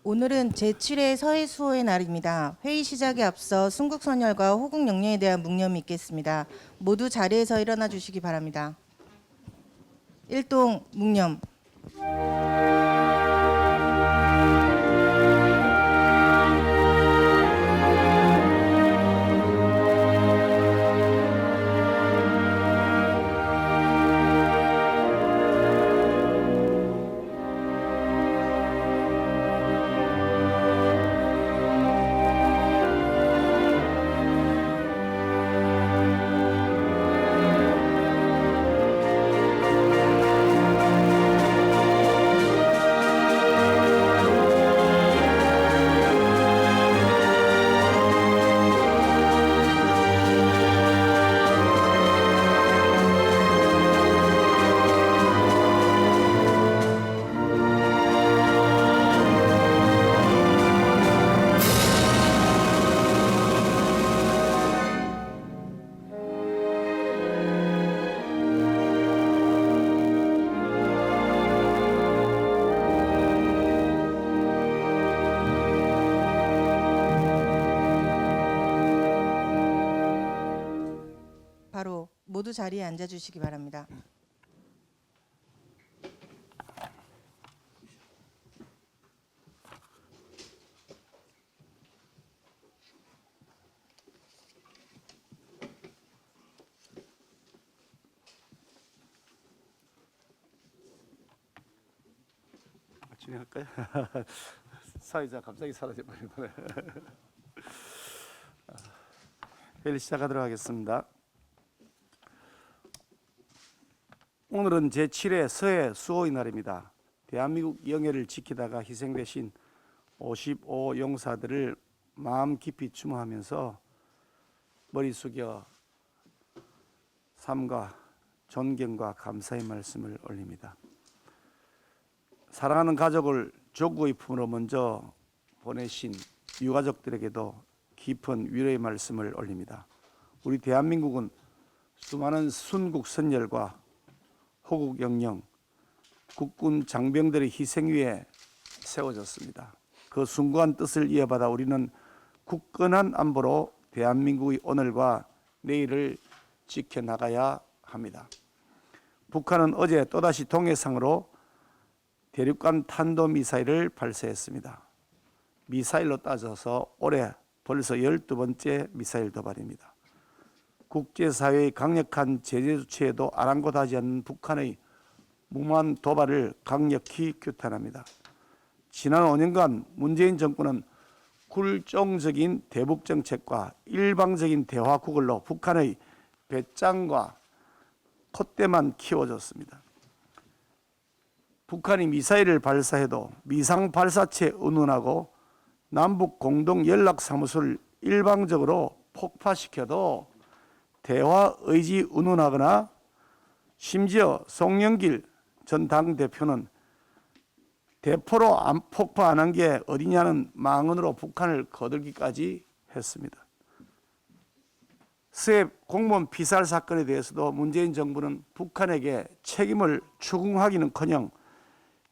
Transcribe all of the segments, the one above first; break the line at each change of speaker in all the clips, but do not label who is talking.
오늘은 제7회 서해 수호의 날입니다. 회의 시작에 앞서 순국선열과 호국영령에 대한 묵념이 있겠습니다. 모두 자리에서 일어나 주시기 바랍니다. 일동 묵념. 바로 모두 자리에 앉아 주시기 바랍니다.
진행할까요? 사회자 갑자기 사라져버리네. 회의를 시작하도록 하겠습니다. 오늘은 제7회 서해 수호의 날입니다. 대한민국 영해를 지키다가 희생되신 55 용사들을 마음 깊이 추모하면서 머리 숙여 삼가 존경과 감사의 말씀을 올립니다. 사랑하는 가족을 조국의 품으로 먼저 보내신 유가족들에게도 깊은 위로의 말씀을 올립니다. 우리 대한민국은 수많은 순국선열과 호국영령, 국군 장병들의 희생 위에 세워졌습니다. 그 숭고한 뜻을 이어받아 우리는 굳건한 안보로 대한민국의 오늘과 내일을 지켜나가야 합니다. 북한은 어제 또다시 동해상으로 대륙간 탄도미사일을 발사했습니다. 미사일로 따져서 올해 벌써 12번째 미사일 도발입니다. 국제사회의 강력한 제재 조치에도 아랑곳하지 않는 북한의 무모한 도발을 강력히 규탄합니다. 지난 5년간 문재인 정권은 굴종적인 대북 정책과 일방적인 대화 구걸로 북한의 배짱과 콧대만 키워줬습니다. 북한이 미사일을 발사해도 미상 발사체 운운하고 남북 공동 연락사무소를 일방적으로 폭파시켜도 대화 의지 운운하거나 심지어 송영길 전 당대표는 대포로 폭파 안 한 게 어디냐는 망언으로 북한을 거들기까지 했습니다. 서해 공무원 피살 사건에 대해서도 문재인 정부는 북한에게 책임을 추궁하기는커녕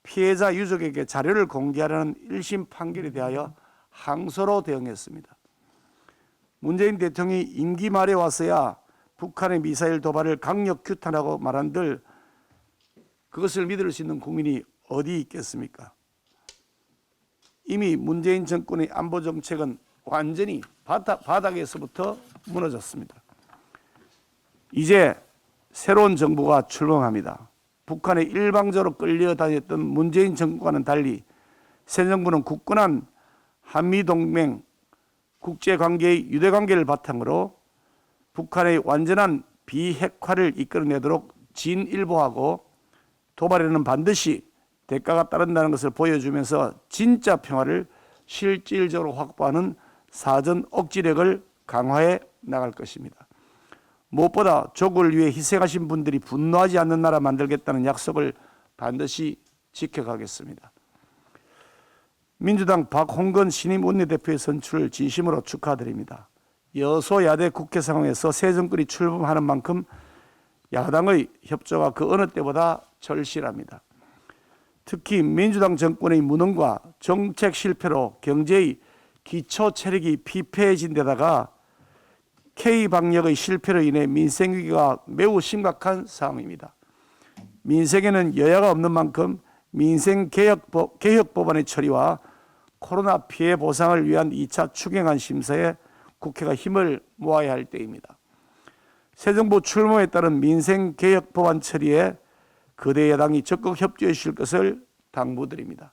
피해자 유족에게 자료를 공개하라는 1심 판결에 대하여 항소로 대응했습니다. 문재인 대통령이 임기 말에 와서야 북한의 미사일 도발을 강력 규탄하고 말한들 그것을 믿을 수 있는 국민이 어디 있겠습니까? 이미 문재인 정권의 안보 정책은 완전히 바닥에서부터 무너졌습니다. 이제 새로운 정부가 출범합니다. 북한에 일방적으로 끌려다녔던 문재인 정권과는 달리 새 정부는 굳건한 한미동맹 국제관계의 유대관계를 바탕으로 북한의 완전한 비핵화를 이끌어내도록 진일보하고 도발에는 반드시 대가가 따른다는 것을 보여주면서 진짜 평화를 실질적으로 확보하는 사전 억지력을 강화해 나갈 것입니다. 무엇보다 조국을 위해 희생하신 분들이 분노하지 않는 나라 만들겠다는 약속을 반드시 지켜가겠습니다. 민주당 박홍근 신임 원내대표의 선출을 진심으로 축하드립니다. 여소야대 국회 상황에서 새 정권이 출범하는 만큼 야당의 협조가 그 어느 때보다 절실합니다. 특히 민주당 정권의 무능과 정책 실패로 경제의 기초 체력이 피폐해진 데다가 K방역의 실패로 인해 민생 위기가 매우 심각한 상황입니다. 민생에는 여야가 없는 만큼 민생 개혁 법안의 처리와 코로나 피해 보상을 위한 2차 추경안 심사에 국회가 힘을 모아야 할 때입니다. 새 정부 출범에 따른 민생 개혁 법안 처리에 거대 여당이 적극 협조해 주실 것을 당부드립니다.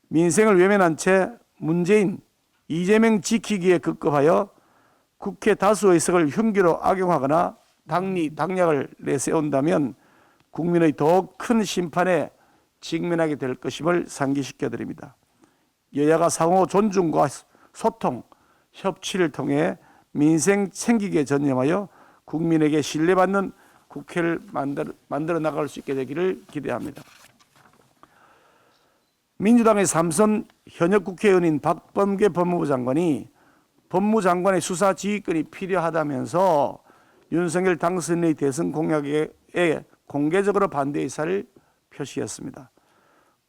민생을 외면한 채 문재인, 이재명 지키기에 급급하여 국회 다수 의석을 흉기로 악용하거나 당략을 내세운다면 국민의 더욱 큰 심판에 직면하게 될 것임을 상기시켜 드립니다. 여야가 상호 존중과 소통, 협치를 통해 민생 챙기기에 전념하여 국민에게 신뢰받는 국회를 만들어 나갈 수 있게 되기를 기대합니다. 민주당의 3선 현역 국회의원인 박범계 법무부 장관이 법무장관의 수사 지휘권이 필요하다면서 윤석열 당선인의 대선 공약에 공개적으로 반대 의사를 표시했습니다.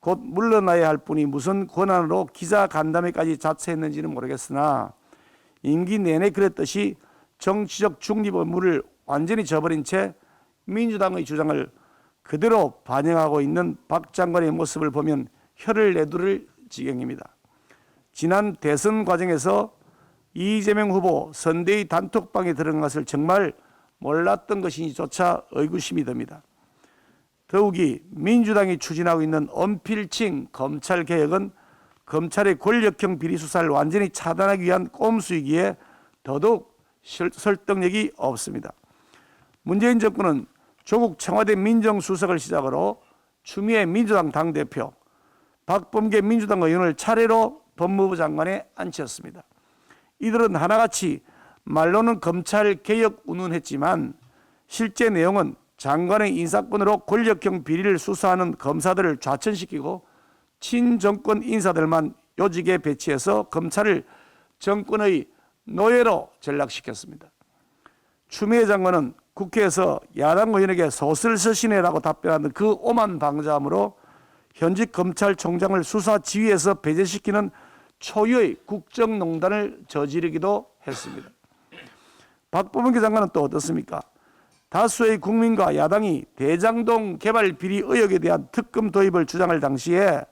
곧 물러나야 할 분이 무슨 권한으로 기자 간담회까지 자처했는지는 모르겠으나 임기 내내 그랬듯이 정치적 중립 의무를 완전히 저버린 채 민주당의 주장을 그대로 반영하고 있는 박 장관의 모습을 보면 혀를 내두를 지경입니다. 지난 대선 과정에서 이재명 후보 선대위 단톡방에 들어간 것을 정말 몰랐던 것인지조차 의구심이 듭니다. 더욱이 민주당이 추진하고 있는 언필칭 검찰개혁은 검찰의 권력형 비리 수사를 완전히 차단하기 위한 꼼수이기에 더더욱 설득력이 없습니다. 문재인 정권은 조국 청와대 민정수석을 시작으로 추미애 민주당 당대표, 박범계 민주당 의원을 차례로 법무부 장관에 앉혔습니다. 이들은 하나같이 말로는 검찰개혁 운운했지만 실제 내용은 장관의 인사권으로 권력형 비리를 수사하는 검사들을 좌천시키고 친정권 인사들만 요직에 배치해서 검찰을 정권의 노예로 전락시켰습니다. 추미애 장관은 국회에서 야당 의원에게 소설 서신해라고 답변하는 그 오만 방자함으로 현직 검찰총장을 수사 지휘에서 배제시키는 초유의 국정농단을 저지르기도 했습니다. 박범계 장관은 또 어떻습니까? 다수의 국민과 야당이 대장동 개발 비리 의혹에 대한 특검 도입을 주장할 당시에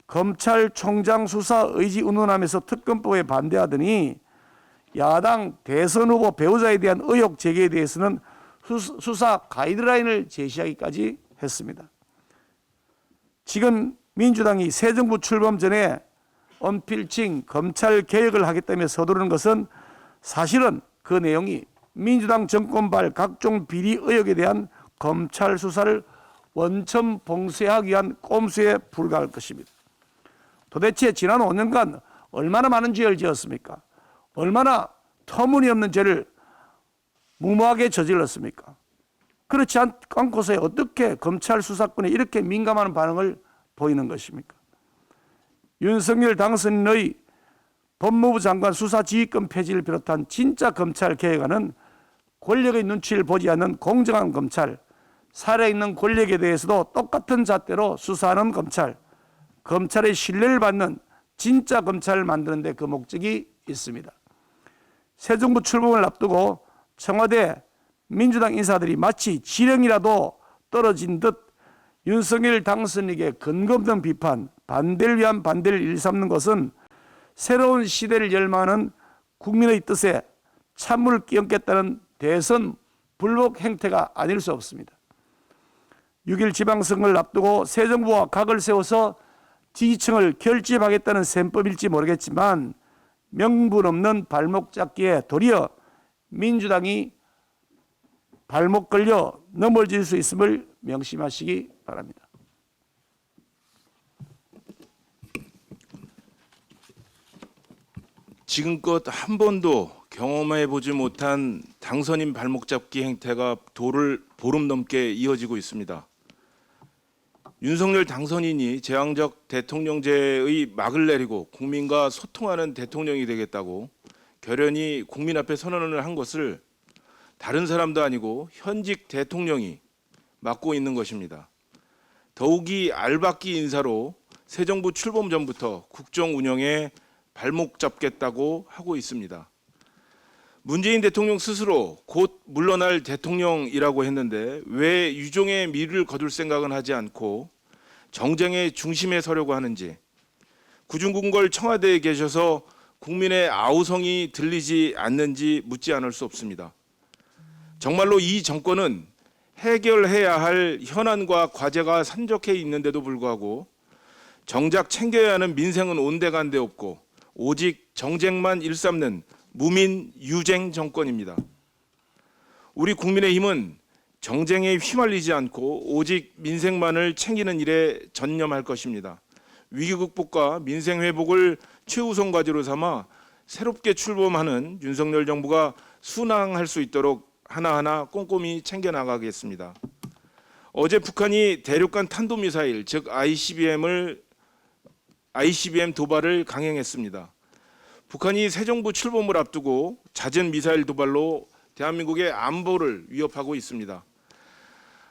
검찰총장 수사 의지 운운하면서 특검법에 반대하더니 야당 대선 후보 배우자에 대한 의혹 제기에 대해서는 수사 가이드라인을 제시하기까지 했습니다. 지금 민주당이 새 정부 출범 전에 언필칭 검찰 개혁을 하겠다며 서두르는 것은 사실은 그 내용이 민주당 정권발 각종 비리 의혹에 대한 검찰 수사를 원천 봉쇄하기 위한 꼼수에 불과할 것입니다. 도대체 지난 5년간 얼마나 많은 죄를 지었습니까? 얼마나 터무니없는 죄를 무모하게 저질렀습니까? 그렇지 않고서 어떻게 검찰 수사권에 이렇게 민감한 반응을 보이는 것입니까? 윤석열 당선인의 법무부 장관 수사지휘권 폐지를 비롯한 진짜 검찰 개혁안은 권력의 눈치를 보지 않는 공정한 검찰, 살아있는 권력에 대해서도 똑같은 잣대로 수사하는 검찰, 검찰의 신뢰를 받는 진짜 검찰을 만드는 데 그 목적이 있습니다. 새 정부 출범을 앞두고 청와대 민주당 인사들이 마치 지령이라도 떨어진 듯 윤석열 당선인에게 근거 없는 비판, 반대를 위한 반대를 일삼는 것은 새로운 시대를 열망하는 국민의 뜻에 찬물을 끼얹겠다는 대선 불복 행태가 아닐 수 없습니다. 6일 지방선거를 앞두고 새 정부와 각을 세워서 지지층을 결집하겠다는 셈법일지 모르겠지만 명분 없는 발목 잡기에 도리어 민주당이 발목 걸려 넘어질 수 있음을 명심하시기 바랍니다.
지금껏 한 번도 경험해 보지 못한 당선인 발목 잡기 행태가 도를 보름 넘게 이어지고 있습니다. 윤석열 당선인이 제왕적 대통령제의 막을 내리고 국민과 소통하는 대통령이 되겠다고 결연히 국민 앞에 선언을 한 것을 다른 사람도 아니고 현직 대통령이 맡고 있는 것입니다. 더욱이 알박기 인사로 새 정부 출범 전부터 국정 운영에 발목 잡겠다고 하고 있습니다. 문재인 대통령 스스로 곧 물러날 대통령이라고 했는데 왜 유종의 미를 거둘 생각은 하지 않고 정쟁의 중심에 서려고 하는지, 구중궁궐 청와대에 계셔서 국민의 아우성이 들리지 않는지 묻지 않을 수 없습니다. 정말로 이 정권은 해결해야 할 현안과 과제가 산적해 있는데도 불구하고 정작 챙겨야 하는 민생은 온데간데 없고 오직 정쟁만 일삼는 무민 유쟁 정권입니다. 우리 국민의힘은 정쟁에 휘말리지 않고 오직 민생만을 챙기는 일에 전념할 것입니다. 위기 극복과 민생 회복을 최우선 과제로 삼아 새롭게 출범하는 윤석열 정부가 순항할 수 있도록 하나하나 꼼꼼히 챙겨나가겠습니다. 어제 북한이 대륙간 탄도미사일 즉 ICBM 도발을 강행했습니다. 북한이 새 정부 출범을 앞두고 잦은 미사일 도발로 대한민국의 안보를 위협하고 있습니다.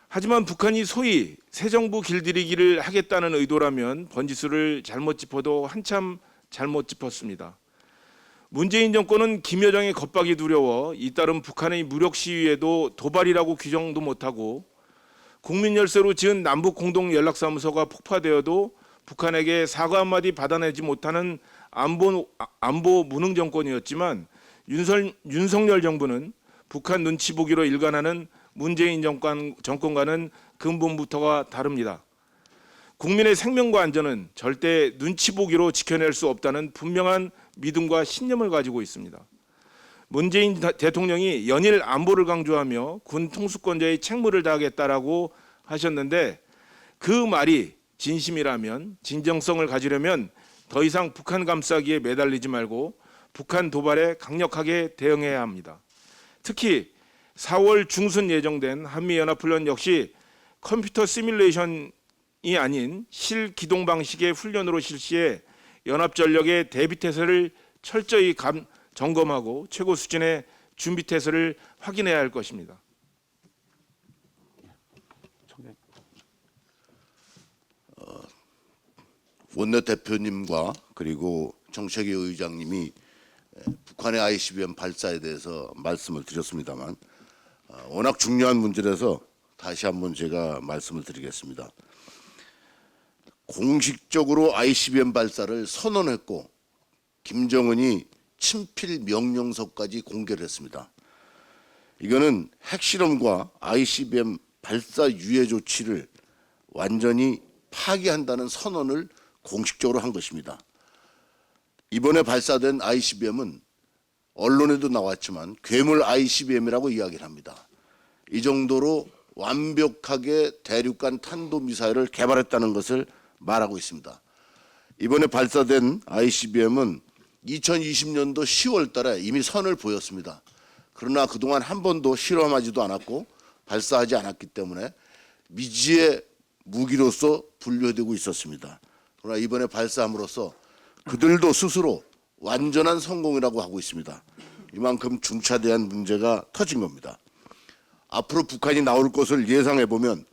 하지만 북한이 소위 새 정부 길들이기를 하겠다는 의도라면 번지수를 잘못 짚어도 한참 잘못 짚었습니다. 문재인 정권은 김 여정의 겁박이 두려워 잇따른 북한의 무력 시위에도 도발이라고 규정도 못하고 국민 열세로 지은 남북 공동 연락사무소가 폭파되어도 북한에게 사과 한마디 받아내지 못하는 안보 무능 정권이었지만 윤석열 정부는 북한 눈치 보기로 일관하는 문재인 정권과는 근본부터가 다릅니다. 국민의 생명과 안전은 절대 눈치 보기로 지켜낼 수 없다는 분명한 믿음과 신념을 가지고 있습니다. 문재인 대통령이 연일 안보를 강조하며 군 통수권자의 책무를 다하겠다라고 하셨는데 그 말이 진심이라면 진정성을 가지려면 더 이상 북한 감싸기에 매달리지 말고 북한 도발에 강력하게 대응해야 합니다. 특히 4월 중순 예정된 한미연합훈련 역시 컴퓨터 시뮬레이션이 아닌 실기동 방식의 훈련으로 실시해 연합전력의 대비태세를 철저히 점검하고 최고 수준의 준비태세를 확인해야 할 것입니다.
원내대표님과 그리고 정책위 의장님이 북한의 ICBM 발사에 대해서 말씀을 드렸습니다만 워낙 중요한 문제라서 다시 한번 제가 말씀을 드리겠습니다. 공식적으로 ICBM 발사를 선언했고 김정은이 친필 명령서까지 공개를 했습니다. 이거는 핵실험과 ICBM 발사 유예 조치를 완전히 파기한다는 선언을 공식적으로 한 것입니다. 이번에 발사된 ICBM은 언론에도 나왔지만 괴물 ICBM이라고 이야기를 합니다. 이 정도로 완벽하게 대륙간 탄도미사일을 개발했다는 것을 말하고 있습니다. 이번에 발사된 ICBM은 2020년도 10월 달에 이미 선을 보였습니다. 그러나 그동안 한 번도 실험하지도 않았고 발사하지 않았기 때문에 미지의 무기로서 분류되고 있었습니다. 그러나 이번에 발사함으로써 그들도 스스로 완전한 성공이라고 하고 있습니다. 이만큼 중차대한 문제가 터진 겁니다. 앞으로 북한이 나올 것을 예상해 보면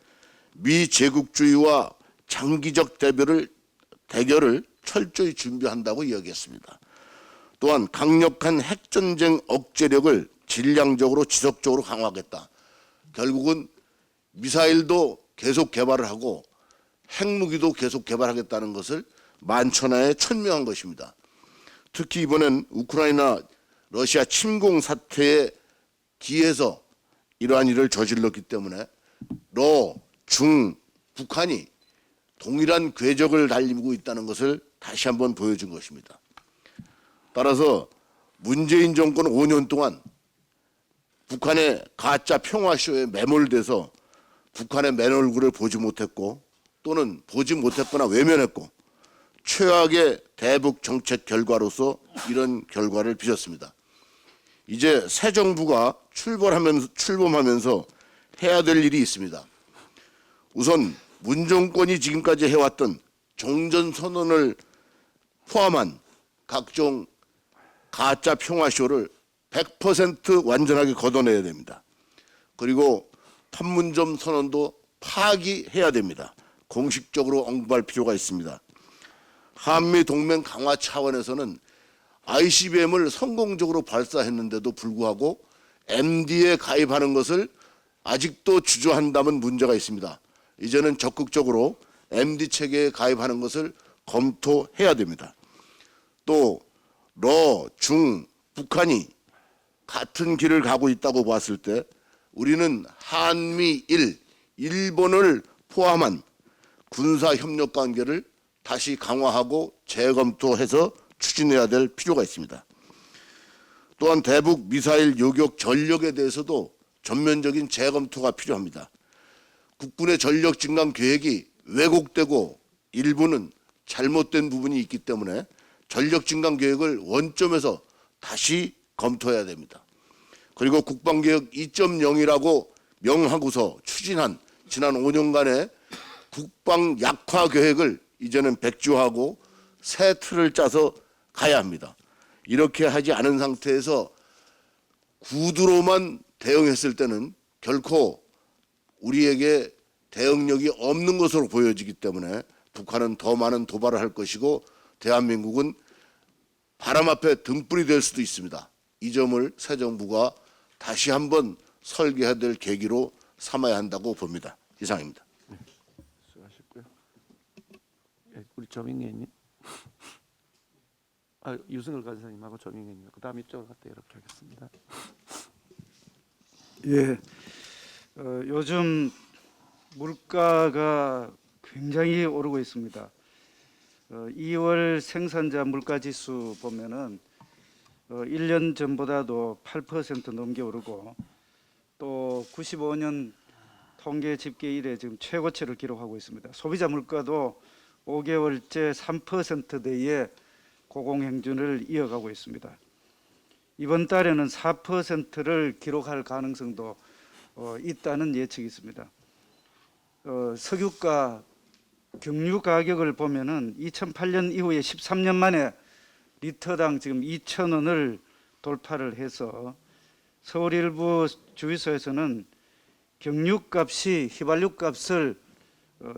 미 제국주의와 장기적 대결을 철저히 준비한다고 이야기했습니다. 또한 강력한 핵전쟁 억제력을 질량적으로 지속적으로 강화하겠다. 결국은 미사일도 계속 개발을 하고 핵무기도 계속 개발하겠다는 것을 만천하에 천명한 것입니다. 특히 이번엔 우크라이나 러시아 침공 사태에 기해서 이러한 일을 저질렀기 때문에 중, 북한이 동일한 궤적을 달리고 있다는 것을 다시 한번 보여준 것입니다. 따라서 문재인 정권 5년 동안 북한의 가짜 평화쇼에 매몰돼서 북한의 맨 얼굴을 보지 못했고 또는 보지 못했거나 외면했고 최악의 대북 정책 결과로서 이런 결과를 빚었습니다. 이제 새 정부가 출범하면서 해야 될 일이 있습니다. 우선 문 정권이 지금까지 해왔던 종전선언을 포함한 각종 가짜 평화쇼를 100% 완전하게 걷어내야 됩니다. 그리고 판문점 선언도 파기해야 됩니다. 공식적으로 언급할 필요가 있습니다. 한미 동맹 강화 차원에서는 ICBM을 성공적으로 발사했는데도 불구하고 MD에 가입하는 것을 아직도 주저한다면 문제가 있습니다. 이제는 적극적으로 MD 체계에 가입하는 것을 검토해야 됩니다. 또 중, 북한이 같은 길을 가고 있다고 봤을 때 우리는 한미일, 일본을 포함한 군사협력 관계를 다시 강화하고 재검토해서 추진해야 될 필요가 있습니다. 또한 대북 미사일 요격 전력에 대해서도 전면적인 재검토가 필요합니다. 국군의 전력 증강 계획이 왜곡되고 일부는 잘못된 부분이 있기 때문에 전력 증강 계획을 원점에서 다시 검토해야 됩니다. 그리고 국방개혁 2.0이라고 명하고서 추진한 지난 5년간의 국방 약화 계획을 이제는 백지화하고 새 틀을 짜서 가야 합니다. 이렇게 하지 않은 상태에서 구두로만 대응했을 때는 결코 우리에게 대응력이 없는 것으로 보여지기 때문에 북한은 더 많은 도발을 할 것이고 대한민국은 바람 앞에 등불이 될 수도 있습니다. 이 점을 새 정부가 다시 한번 설계해야 될 계기로 삼아야 한다고 봅니다. 이상입니다.
수고하셨고요. 예, 우리 조민기 의원님. 유승열 간사님하고 조민기 의원님. 그다음 이쪽으로 갔다 이렇게 하겠습니다.
예, 요즘 물가가 굉장히 오르고 있습니다. 2월 생산자 물가지수 보면은 1년 전보다도 8% 넘게 오르고 또 95년 통계 집계 이래 지금 최고치를 기록하고 있습니다. 소비자 물가도 5개월째 3%대의 고공행진을 이어가고 있습니다. 이번 달에는 4%를 기록할 가능성도 있다는 예측이 있습니다. 석유가 경유 가격을 보면은 2008년 이후에 13년 만에 리터당 지금 2,000원을 돌파를 해서 서울 일부 주유소에서는 경유값이 휘발유값을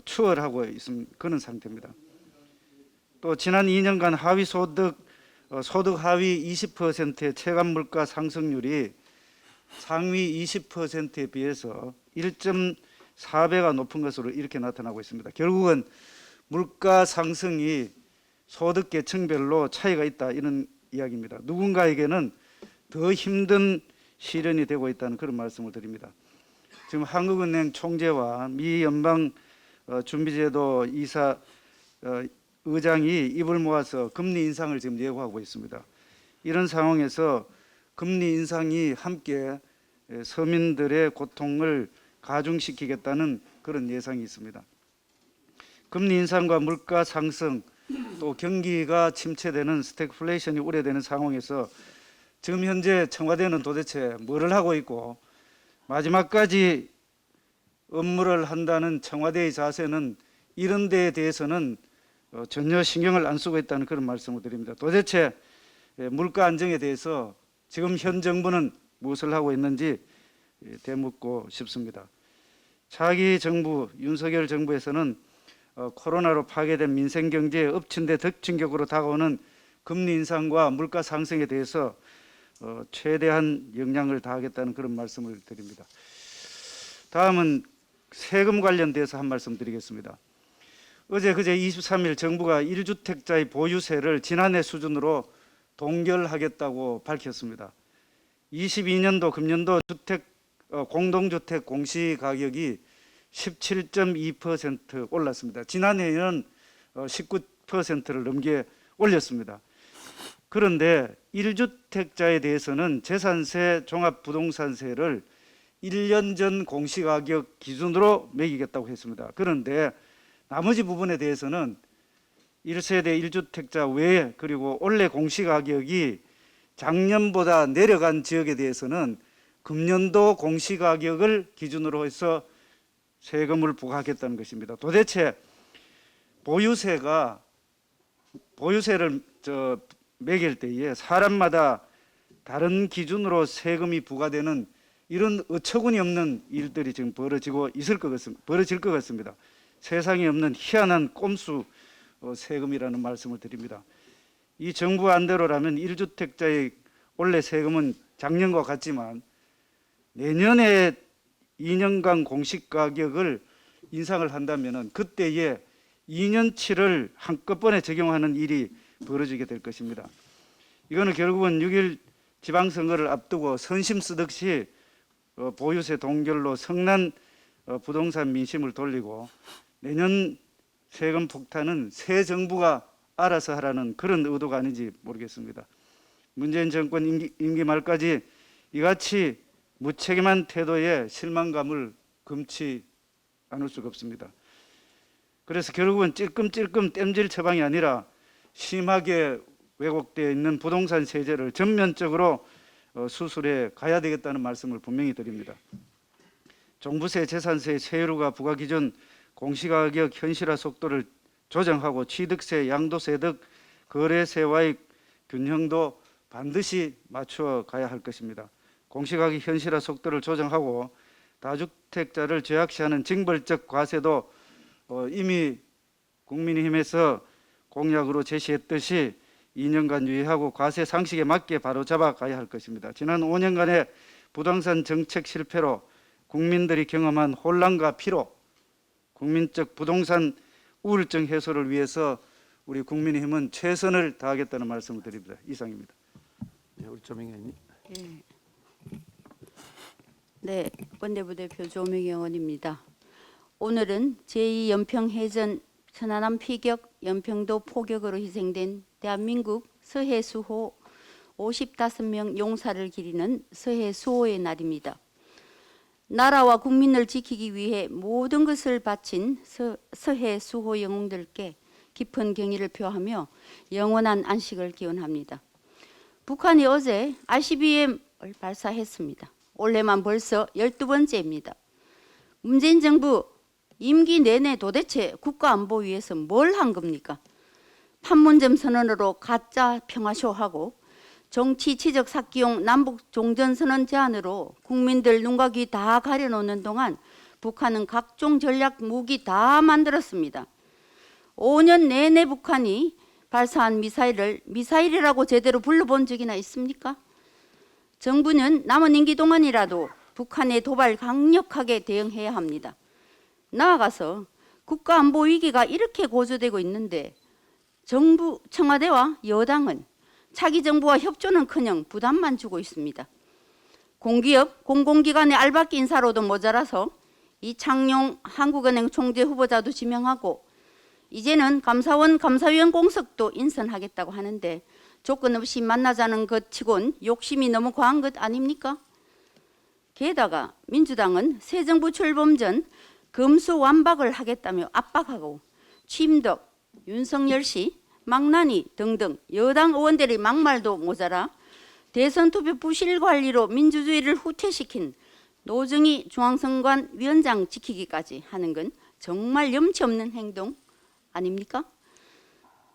추월하고 있는 그런 상태입니다. 또 지난 2년간 하위 소득 하위 20%의 체감 물가 상승률이 상위 20%에 비해서 1.4배가 높은 것으로 이렇게 나타나고 있습니다. 결국은 물가 상승이 소득 계층별로 차이가 있다 이런 이야기입니다. 누군가에게는 더 힘든 시련이 되고 있다는 그런 말씀을 드립니다. 지금 한국은행 총재와 미 연방 준비제도 이사 의장이 입을 모아서 금리 인상을 지금 예고하고 있습니다. 이런 상황에서 금리 인상이 함께 서민들의 고통을 가중시키겠다는 그런 예상이 있습니다. 금리 인상과 물가 상승 또 경기가 침체되는 스태그플레이션이 우려되는 상황에서 지금 현재 청와대는 도대체 뭐를 하고 있고 마지막까지 업무를 한다는 청와대의 자세는 이런 데에 대해서는 전혀 신경을 안 쓰고 있다는 그런 말씀을 드립니다. 도대체 물가 안정에 대해서 지금 현 정부는 무엇을 하고 있는지 되묻고 싶습니다. 차기 정부 윤석열 정부에서는 코로나로 파괴된 민생 경제에 엎친 데 덮친격으로 다가오는 금리 인상과 물가 상승에 대해서 최대한 역량을 다하겠다는 그런 말씀을 드립니다. 다음은 세금 관련돼서 한 말씀 드리겠습니다. 어제 그제 23일 정부가 1주택자의 보유세를 지난해 수준으로 동결하겠다고 밝혔습니다. 22년도 금년도 공동주택 공시가격이 17.2% 올랐습니다. 지난해에는 19%를 넘게 올렸습니다. 그런데 1주택자에 대해서는 재산세, 종합부동산세를 1년 전 공시가격 기준으로 매기겠다고 했습니다. 그런데 나머지 부분에 대해서는 1세대 1주택자 외에 그리고 올해 공시가격이 작년보다 내려간 지역에 대해서는 금년도 공시가격을 기준으로 해서 세금을 부과하겠다는 것입니다. 도대체 보유세를 매길 때에 사람마다 다른 기준으로 세금이 부과되는 이런 어처구니 없는 일들이 지금 벌어질 것 같습니다. 세상에 없는 희한한 꼼수 세금이라는 말씀을 드립니다. 이 정부 안대로라면 1주택자의 원래 세금은 작년과 같지만 내년에 2년간 공시가격을 인상을 한다면 그때에 2년치를 한꺼번에 적용하는 일이 벌어지게 될 것입니다. 이거는 결국은 6.1 지방선거를 앞두고 선심 쓰듯이 보유세 동결로 성난 부동산 민심을 돌리고 내년 세금 폭탄은 새 정부가 알아서 하라는 그런 의도가 아닌지 모르겠습니다. 문재인 정권 임기 말까지 이같이 무책임한 태도에 실망감을 금치 않을 수가 없습니다. 그래서 결국은 찔끔찔끔 땜질 처방이 아니라 심하게 왜곡되어 있는 부동산 세제를 전면적으로 수술해 가야 되겠다는 말씀을 분명히 드립니다. 종부세, 재산세, 세율과 부가기준, 공시가격 현실화 속도를 조정하고 취득세, 양도세 등 거래세와의 균형도 반드시 맞추어 가야 할 것입니다. 공시가격 현실화 속도를 조정하고 다주택자를 죄악시하는 징벌적 과세도 이미 국민의힘에서 공약으로 제시했듯이 2년간 유예하고 과세 상식에 맞게 바로잡아 가야 할 것입니다. 지난 5년간의 부동산 정책 실패로 국민들이 경험한 혼란과 피로, 국민적 부동산 우울증 해소를 위해서 우리 국민의힘은 최선을 다하겠다는 말씀을 드립니다. 이상입니다.
네, 우리 조명희 의원님.
네, 원내부대표 조명희 의원입니다. 오늘은 제2연평해전 천안함 피격, 연평도 포격으로 희생된 대한민국 서해수호 55명 용사를 기리는 서해수호의 날입니다. 나라와 국민을 지키기 위해 모든 것을 바친 서해수호 영웅들께 깊은 경의를 표하며 영원한 안식을 기원합니다. 북한이 어제 ICBM을 발사했습니다. 올해만 벌써 12번째입니다. 문재인 정부 임기 내내 도대체 국가안보 위해서 뭘 한 겁니까? 판문점 선언으로 가짜 평화쇼하고 정치 지적 삭기용 남북 종전선언 제안으로 국민들 눈과 귀 다 가려놓는 동안 북한은 각종 전략 무기 다 만들었습니다. 5년 내내 북한이 발사한 미사일을 미사일이라고 제대로 불러본 적이나 있습니까? 정부는 남은 임기 동안이라도 북한의 도발 강력하게 대응해야 합니다. 나아가서 국가안보 위기가 이렇게 고조되고 있는데 정부, 청와대와 여당은 차기 정부와 협조는커녕 부담만 주고 있습니다. 공기업, 공공기관의 알박기 인사로도 모자라서 이창용 한국은행 총재 후보자도 지명하고 이제는 감사원, 감사위원 공석도 인선하겠다고 하는데 조건 없이 만나자는 것 치곤 욕심이 너무 과한 것 아닙니까? 게다가 민주당은 새 정부 출범 전 금수완박을 하겠다며 압박하고 취임덕, 윤석열 씨, 망나니 등등 여당 의원들의 막말도 모자라 대선 투표 부실 관리로 민주주의를 후퇴시킨 노정희 중앙선관 위원장 지키기까지 하는 건 정말 염치 없는 행동 아닙니까?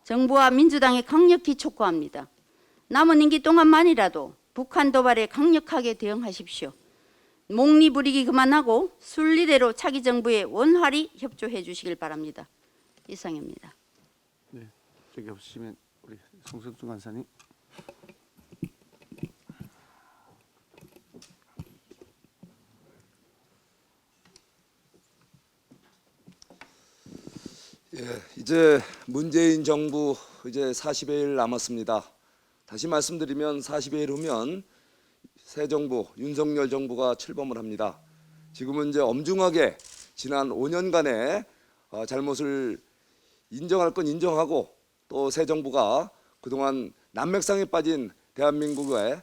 정부와 민주당에 강력히 촉구합니다. 남은 임기 동안만이라도 북한 도발에 강력하게 대응하십시오. 목리 부리기 그만하고 순리대로 차기 정부에 원활히 협조해 주시길 바랍니다. 이상입니다.
네, 저기 없으시면 우리 송석준 간사님.
이제 문재인 정부 이제 40여일 남았습니다. 다시 말씀드리면 40여일 후면 새 정부 윤석열 정부가 출범을 합니다. 지금은 이제 엄중하게 지난 5년간의 잘못을 인정할 건 인정하고 또 새 정부가 그동안 난맥상에 빠진 대한민국에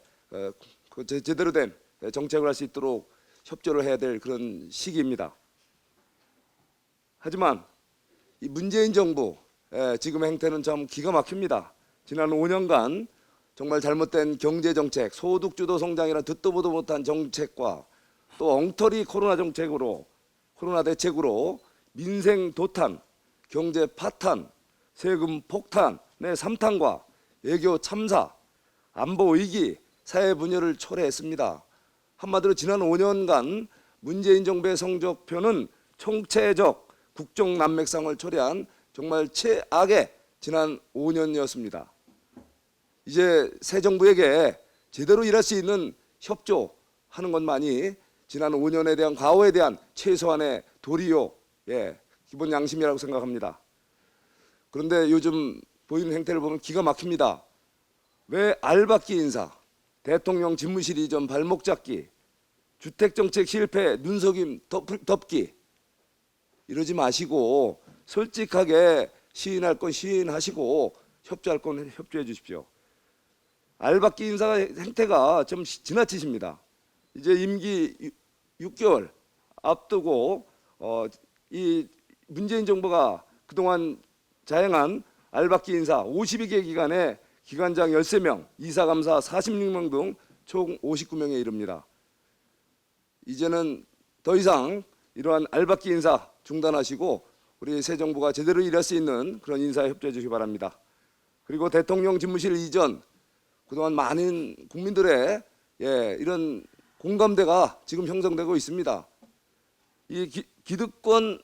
제대로 된 정책을 할 수 있도록 협조를 해야 될 그런 시기입니다. 하지만 이 문재인 정부 지금의 행태는 참 기가 막힙니다. 지난 5년간 정말 잘못된 경제정책, 소득주도 성장이라 듣도 보도 못한 정책과 또 엉터리 코로나 정책으로 코로나 대책으로 민생 도탄, 경제 파탄, 세금 폭탄의 3탄과 외교 참사, 안보 위기, 사회 분열을 초래했습니다. 한마디로 지난 5년간 문재인 정부의 성적표는 총체적 국정 난맥상을 초래한 정말 최악의 지난 5년이었습니다. 이제 새 정부에게 제대로 일할 수 있는 협조하는 것만이 지난 5년에 대한 과오에 대한 최소한의 도리요, 기본 양심이라고 생각합니다. 그런데 요즘 보이는 행태를 보면 기가 막힙니다. 왜 알박기 인사, 대통령 집무실 이전 발목 잡기, 주택정책 실패 눈속임 덮기 이러지 마시고 솔직하게 시인할 건 시인하시고 협조할 건 협조해 주십시오. 알박기 인사 행태가 좀 지나치십니다. 이제 임기 6개월 앞두고 이 문재인 정부가 그동안 자행한 알박기 인사 52개 기관에 기관장 13명, 이사감사 46명 등 총 59명에 이릅니다. 이제는 더 이상 이러한 알박기 인사 중단하시고 우리 새 정부가 제대로 일할 수 있는 그런 인사에 협조해 주시기 바랍니다. 그리고 대통령 집무실 이전 그동안 많은 국민들의 이런 공감대가 지금 형성되고 있습니다. 이 기득권을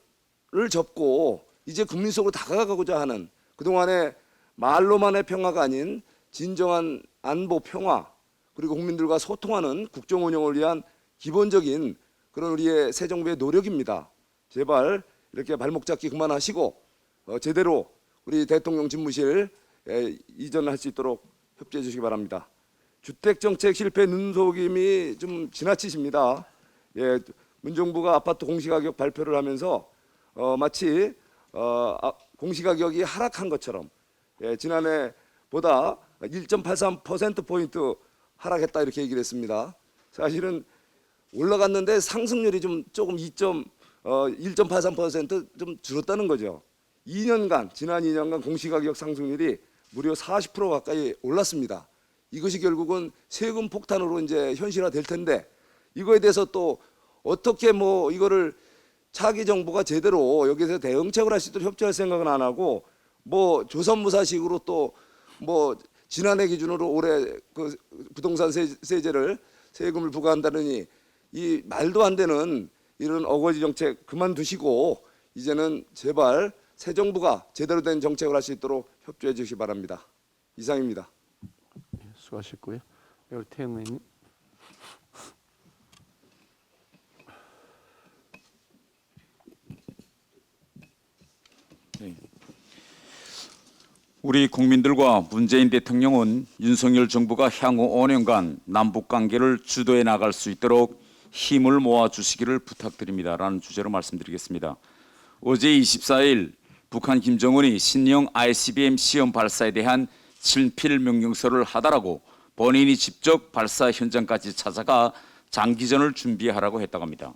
접고 이제 국민 속으로 다가가고자 하는 그동안의 말로만의 평화가 아닌 진정한 안보 평화 그리고 국민들과 소통하는 국정 운영을 위한 기본적인 그런 우리의 새 정부의 노력입니다. 제발 이렇게 발목 잡기 그만하시고 제대로 우리 대통령 집무실 이전할 수 있도록 협조해 주시기 바랍니다. 주택정책 실패 눈속임이 좀 지나치십니다. 문정부가 아파트 공시가격 발표를 하면서 마치 공시가격이 하락한 것처럼 지난해보다 1.83%포인트 하락했다 이렇게 얘기를 했습니다. 사실은 올라갔는데 상승률이 조금 1.83% 좀 줄었다는 거죠. 지난 2년간 공시가격 상승률이 무려 40% 가까이 올랐습니다. 이것이 결국은 세금 폭탄으로 이제 현실화될 텐데 이거에 대해서 또 어떻게 이거를 차기 정부가 제대로 여기서 대응책을 할 수 있도록 협조할 생각은 안 하고 조선무사식으로 또 지난해 기준으로 올해 그 부동산 세제를 세금을 부과한다느니 이 말도 안 되는 이런 어거지 정책 그만두시고 이제는 제발 새 정부가 제대로 된 정책을 할 수 있도록 협조해 주시기 바랍니다. 이상입니다.
수고하셨고요. 우리 태영 의원님.
우리 국민들과 문재인 대통령은 윤석열 정부가 향후 5년간 남북 관계를 주도해 나갈 수 있도록 힘을 모아 주시기를 부탁드립니다라는 주제로 말씀드리겠습니다. 어제 24일 북한 김정은이 신형 ICBM 시험 발사에 대한 친필 명령서를 하달하고 본인이 직접 발사 현장까지 찾아가 장기전을 준비하라고 했다고 합니다.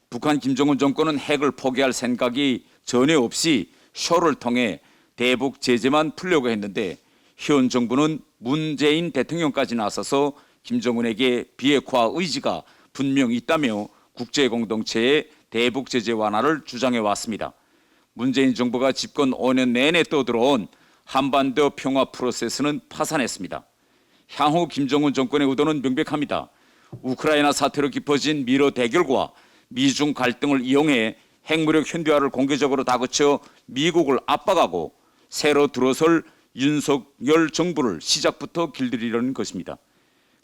북한 김정은 정권은 핵을 포기할 생각이 전혀 없이 쇼를 통해 대북 제재만 풀려고 했는데 현 정부는 문재인 대통령까지 나서서 김정은에게 비핵화 의지가 분명히 있다며 국제공동체의 대북 제재 완화를 주장해 왔습니다. 문재인 정부가 집권 5년 내내 떠들어온 한반도 평화 프로세스는 파산했습니다. 향후 김정은 정권의 의도는 명백합니다. 우크라이나 사태로 깊어진 미러 대결과 미중 갈등을 이용해 핵무력 현대화를 공개적으로 다그쳐 미국을 압박하고 새로 들어설 윤석열 정부를 시작부터 길들이려는 것입니다.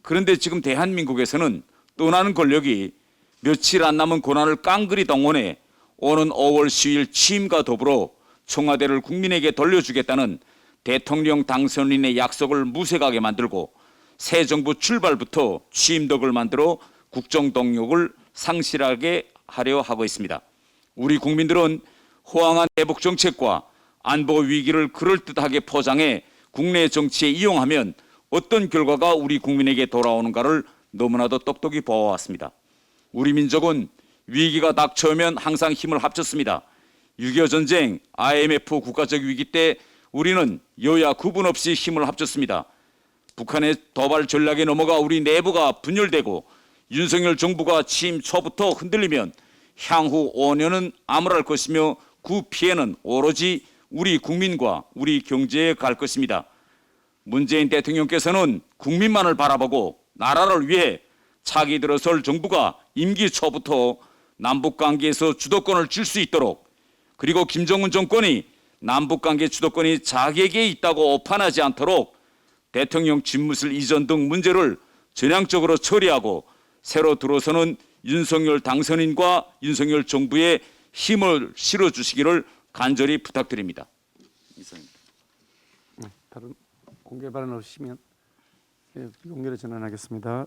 그런데 지금 대한민국에서는 떠나는 권력이 며칠 안 남은 고난을 깡그리 동원해 오는 5월 10일 취임과 더불어 청와대를 국민에게 돌려주겠다는 대통령 당선인의 약속을 무색하게 만들고 새 정부 출발부터 취임덕을 만들어 국정 동력을 상실하게 하려 하고 있습니다. 우리 국민들은 호황한 대북 정책과 안보 위기를 그럴듯하게 포장해 국내 정치에 이용하면 어떤 결과가 우리 국민에게 돌아오는가를 너무나도 똑똑히 보아왔습니다. 우리 민족은 위기가 닥쳐오면 항상 힘을 합쳤습니다. 6.25 전쟁, IMF 국가적 위기 때 우리는 여야 구분 없이 힘을 합쳤습니다. 북한의 도발 전략에 넘어가 우리 내부가 분열되고 윤석열 정부가 취임 초부터 흔들리면 향후 5년은 암울할 것이며 그 피해는 오로지 우리 국민과 우리 경제에 갈 것입니다. 문재인 대통령께서는 국민만을 바라보고 나라를 위해 차기 들어설 정부가 임기 초부터 남북관계에서 주도권을 쥘 수 있도록 그리고 김정은 정권이 남북관계 주도권이 자객에 있다고 오판하지 않도록 대통령 집무실 이전 등 문제를 전향적으로 처리하고 새로 들어서는 윤석열 당선인과 윤석열 정부에 힘을 실어주시기를 간절히 부탁드립니다. 이상입니다.
다른 공개 발언 없으시면 용기를 전환하겠습니다.